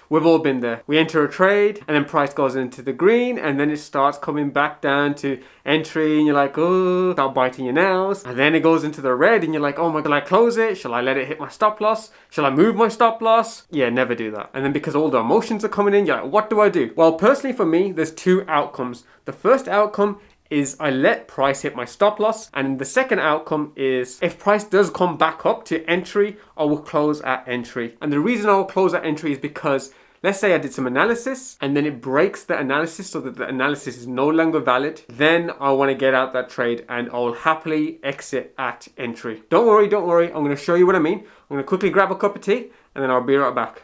We've all been there. We enter a trade and then price goes into the green and then it starts coming back down to entry and you're like, oh, start biting your nails. And then it goes into the red and you're like, oh my, shall I close it? Shall I let it hit my stop loss? Shall I move my stop loss? Yeah, never do that. And then because all the emotions are coming in, you're like, what do I do? Well, personally for me, there's two outcomes. The first outcome is I let price hit my stop loss, and the second outcome is if price does come back up to entry, I will close at entry. And the reason I will close at entry is because let's say I did some analysis and then it breaks the analysis so that the analysis is no longer valid, then I want to get out that trade and I will happily exit at entry. Don't worry, I'm going to show you what I mean. I'm going to quickly grab a cup of tea and then I'll be right back.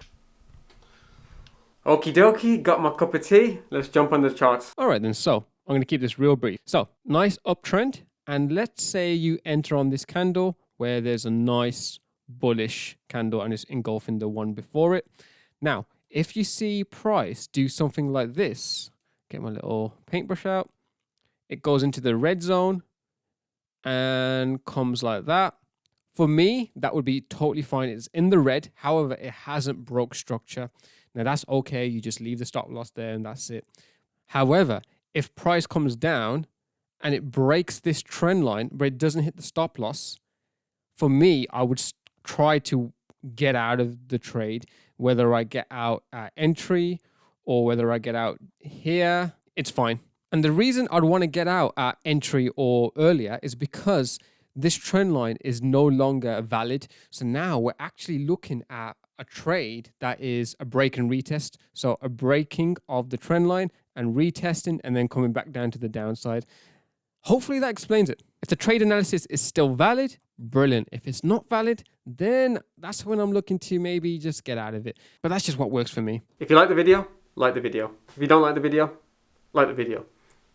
Okie dokie, got my cup of tea. Let's jump on the charts. All right then, so I'm going to keep this real brief. So, nice uptrend, and let's say you enter on this candle where there's a nice bullish candle and it's engulfing the one before it. Now, if you see price do something like this, get my little paintbrush out, it goes into the red zone and comes like that. For me, that would be totally fine. It's in the red, however, it hasn't broke structure. Now, that's okay. You just leave the stop loss there and that's it. However, if price comes down and it breaks this trend line, but it doesn't hit the stop loss, for me, I would try to get out of the trade, whether I get out at entry or whether I get out here, it's fine. And the reason I'd want to get out at entry or earlier is because this trend line is no longer valid. So now we're actually looking at a trade that is a break and retest. So a breaking of the trend line and retesting and then coming back down to the downside. Hopefully that explains it. If the trade analysis is still valid, brilliant. If it's not valid, then that's when I'm looking to maybe just get out of it. But that's just what works for me. If you like the video, like the video. If you don't like the video, like the video.